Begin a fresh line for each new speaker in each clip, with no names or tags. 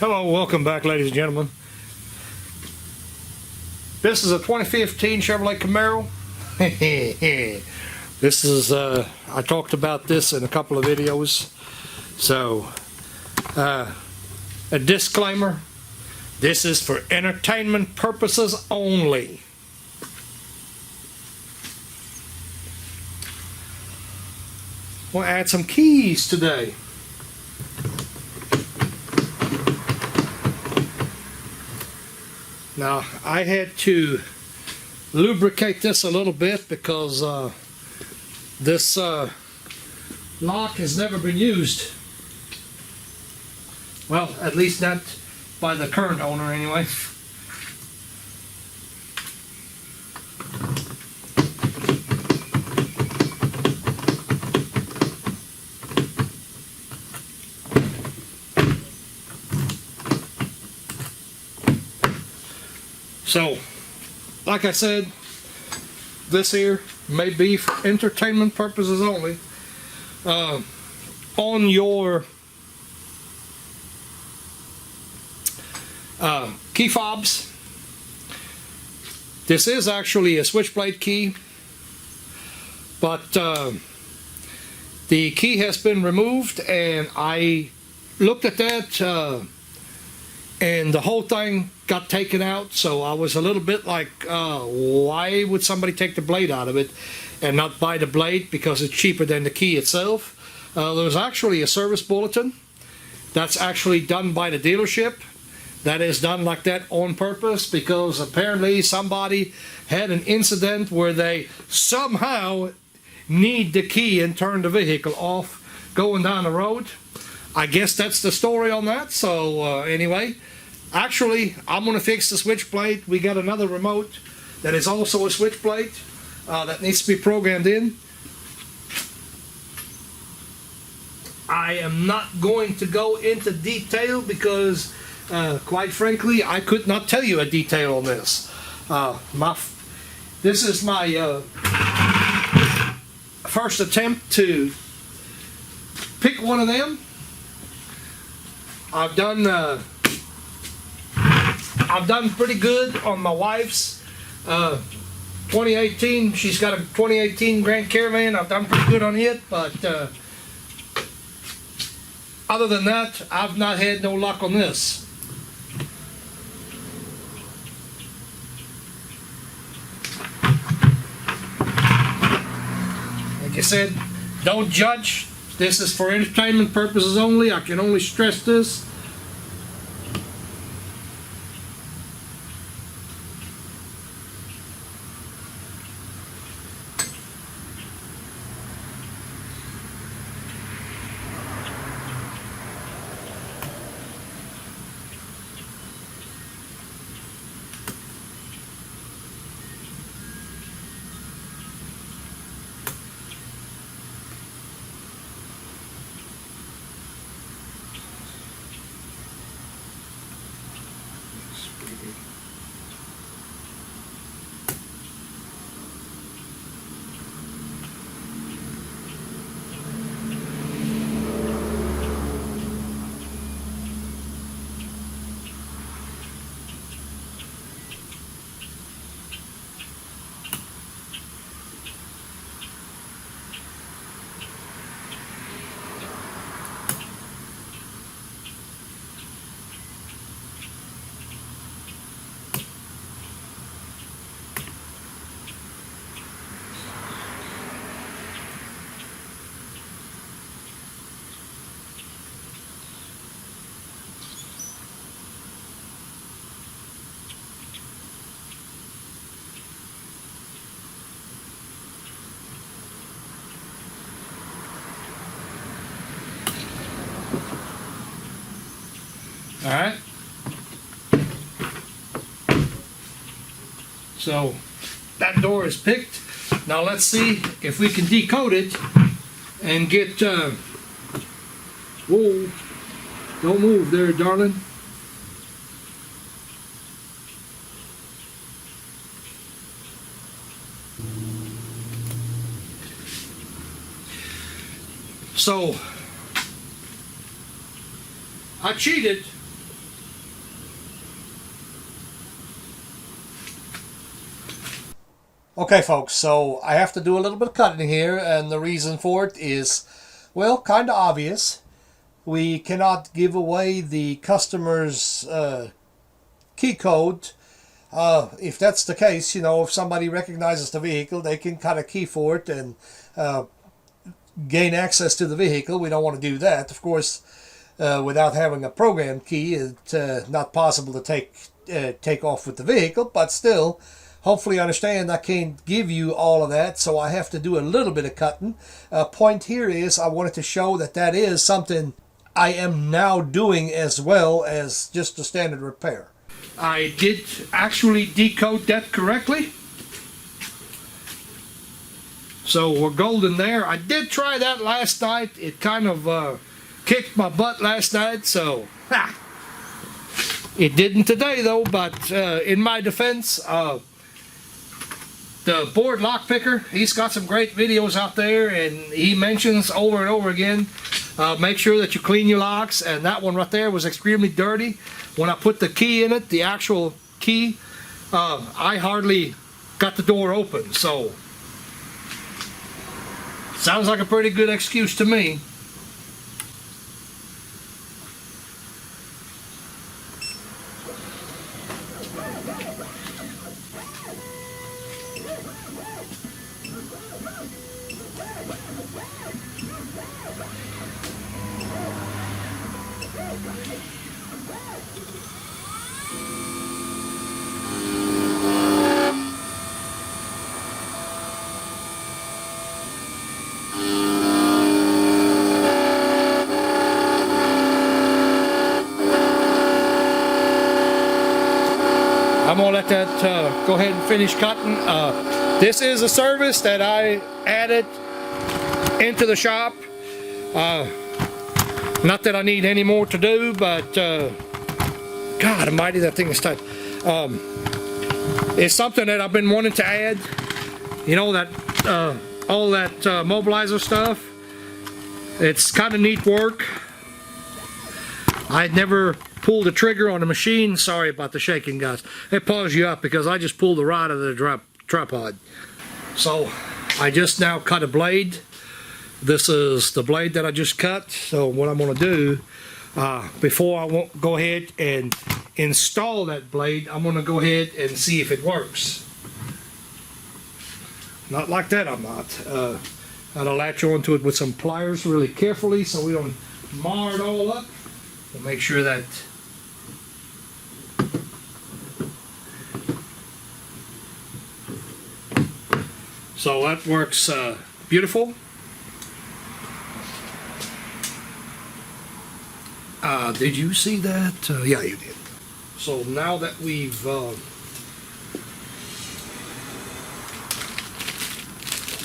Hello, welcome back, ladies and gentlemen. This is a 2015 Chevrolet Camaro. This is, I talked about this in a couple of videos. So, a disclaimer, this is for entertainment purposes only. We'll add some keys today. Now, I had to lubricate this a little bit because this lock has never been used. Well, at least not by the current owner anyway. So, like I said, this here may be for entertainment purposes only. On your key fobs, this is actually a switchblade key, but the key has been removed, and I looked at that and the whole thing got taken out, so I was a little bit like, why would somebody take the blade out of it and not buy the blade because it's cheaper than the key itself? There's actually a service bulletin that's actually done by the dealership. That is done like that on purpose because apparently somebody had an incident where they somehow need the key and turn the vehicle off going down the road. I guess that's the story on that. So anyway, actually, I'm going to fix the switchblade. We got another remote that is also a switchblade that needs to be programmed in. I am not going to go into detail because, quite frankly, I could not tell you a detail on this. This is my first attempt to pick one of them. I've done pretty good on my wife's 2018. She's got a 2018 Grand Caravan. I've done pretty good on it, but other than that, I've not had no luck on this. Like I said, don't judge. This is for entertainment purposes only. I can only stress this. All right. So that door is picked. Now let's see if we can decode it and get. Whoa! Don't move there, darling. So I cheated
Okay, folks, so I have to do a little bit of cutting here, and the reason for it is, well, kind of obvious. We cannot give away the customer's key code. If that's the case, you know, if somebody recognizes the vehicle, they can cut a key for it and gain access to the vehicle. We don't want to do that. Of course, without having a program key, it's not possible to take off with the vehicle, but still, hopefully you understand I can't give you all of that, so I have to do a little bit of cutting. Point here is I wanted to show that that is something I am now doing as well as just a standard repair.
I did actually decode that correctly. So we're golden there. I did try that last night. It kind of kicked my butt last night, so it didn't today though. But in my defense, the board lockpicker, he's got some great videos out there, and he mentions over and over again, make sure that you clean your locks, and that one right there was extremely dirty. When I put the key in it, the actual key, I hardly got the door open, so sounds like a pretty good excuse to me. I'm gonna let that go ahead and finish cutting. This is a service that I added into the shop. Not that I need any more to do, but God almighty, that thing is tight. It's something that I've been wanting to add. You know, that all that mobilizer stuff. It's kind of neat work. I'd never pulled the trigger on the machine. Sorry about the shaking, guys. It pulls you up because I just pulled the rod of the tripod. So I just now cut a blade. This is the blade that I just cut. So what I'm going to do, before I won't go ahead and install that blade, I'm going to go ahead and see if it works. Not like that, I'm not. I'll latch onto it with some pliers really carefully so we don't mar it all up. We'll make sure that so that works beautiful. Did you see that? Yeah, you did. So now that we've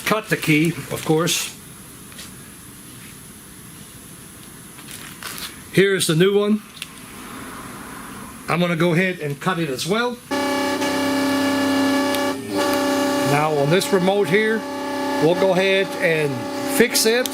cut the key, of course, here's the new one. I'm going to go ahead and cut it as well. Now on this remote here, we'll go ahead and fix it.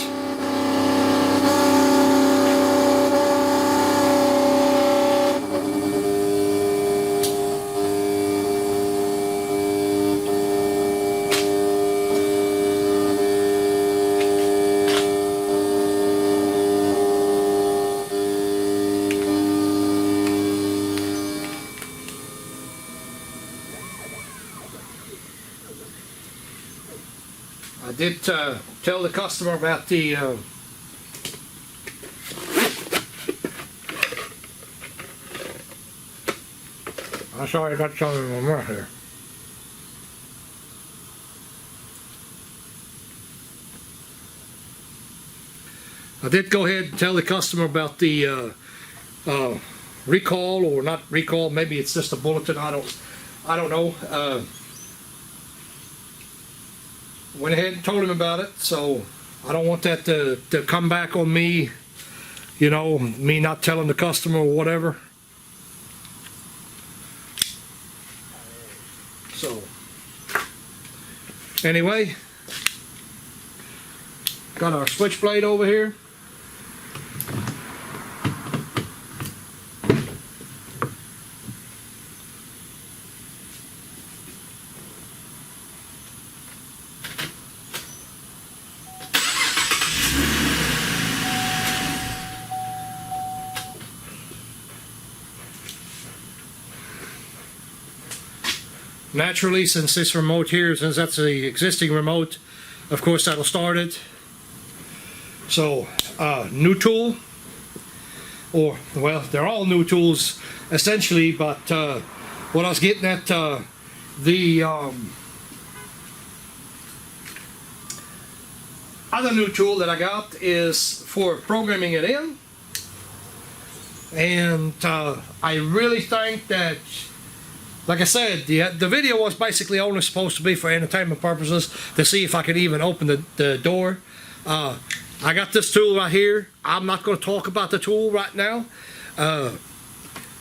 I did tell the customer about the I'm sorry, I got something in my mouth here. I did go ahead and tell the customer about the recall, or not recall, maybe it's just a bulletin, I don't know. Went ahead and told him about it, so I don't want that to come back on me, you know, me not telling the customer or whatever. So anyway, got our switchblade over here. naturally, since this remote here, since that's the existing remote, of course that'll start it. So new tool, or well, they're all new tools essentially, but what I was getting at, the other new tool that I got is for programming it in. And I really think that, like I said, the video was basically only supposed to be for entertainment purposes, to see if I could even open the door. I got this tool right here. I'm not going to talk about the tool right now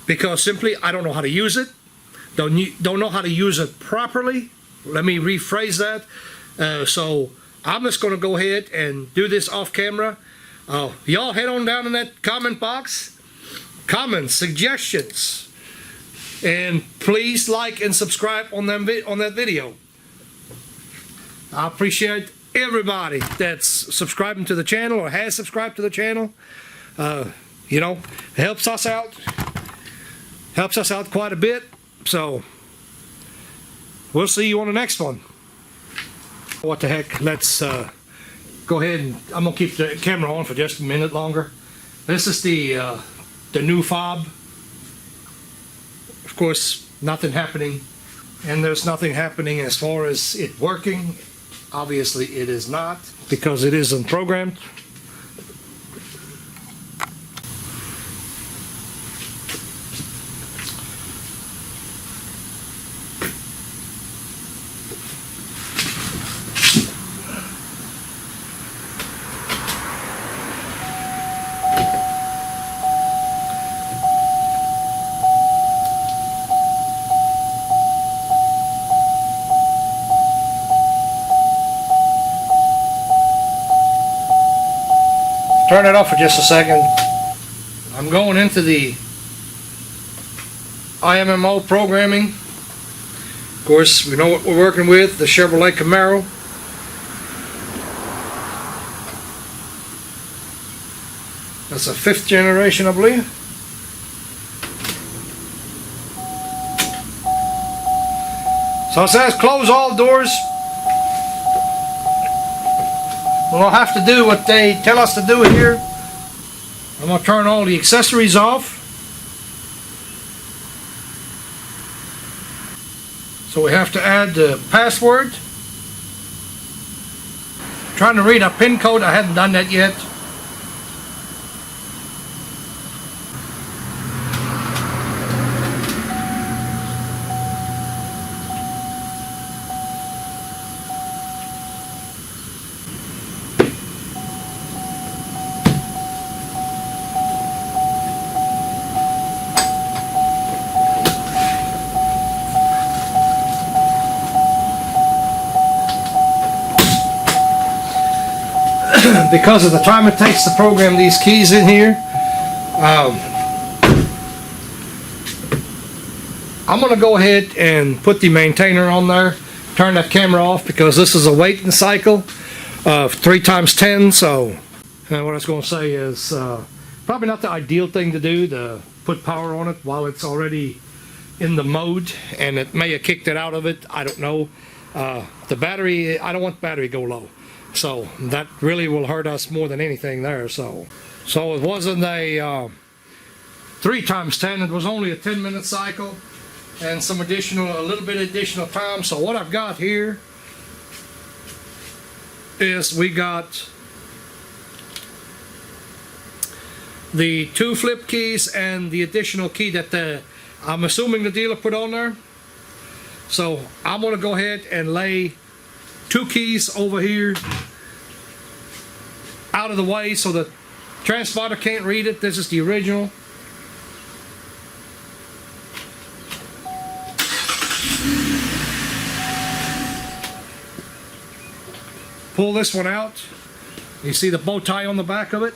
because simply I don't know how to use it. Don't know how to use it properly. Let me rephrase that. So I'm just going to go ahead and do this off camera. Y'all head on down in that comment box. Comments, suggestions, and please like and subscribe on that video. I appreciate everybody that's subscribing to the channel or has subscribed to the channel. You know, it helps us out quite a bit. So we'll see you on the next one. What the heck, let's go ahead and I'm gonna keep the camera on for just a minute longer. This is the new fob. Of course, nothing happening, and there's nothing happening as far as it working. Obviously it is not, because it isn't programmed. Turn it off for just a second. I'm going into the IMMO programming. Of course, we know what we're working with, the Chevrolet Camaro. That's a 5th generation, I believe. So it says close all doors. We'll have to do what they tell us to do here. I'm going to turn all the accessories off. So we have to add the password. Trying to read a PIN code. I haven't done that yet. Because of the time it takes to program these keys in here, I'm going to go ahead and put the maintainer on there, turn that camera off, because this is a waiting cycle of 3 times 10. So what I was going to say is probably not the ideal thing to do, to put power on it while it's already in the mode, and it may have kicked it out of it. I don't know. The battery, I don't want the battery to go low. So that really will hurt us more than anything there. So it wasn't a 3 times 10, it was only a 10-minute cycle and a little bit additional time. So what I've got here is we got the 2 flip keys and the additional key that I'm assuming the dealer put on there. So I'm going to go ahead and lay 2 keys over here out of the way so the transponder can't read it. This is the original. Pull this one out. You see the bow tie on the back of it.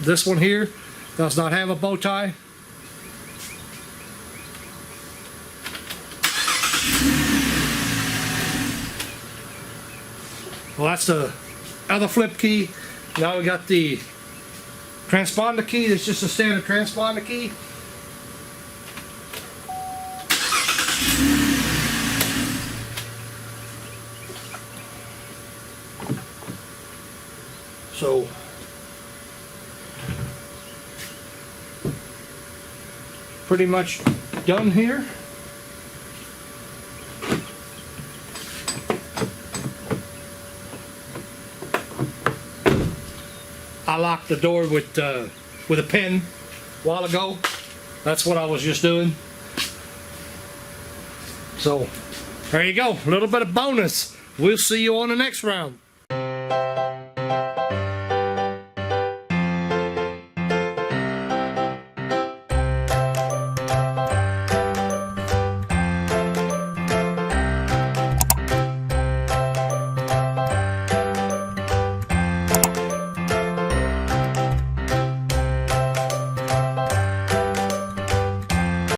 This one here does not have a bow tie. Well, that's the other flip key. Now we got the transponder key. It's just a standard transponder key. So pretty much done here. I locked the door with a pin a while ago. That's what I was just doing. So there you go, a little bit of bonus. We'll see you on the next round.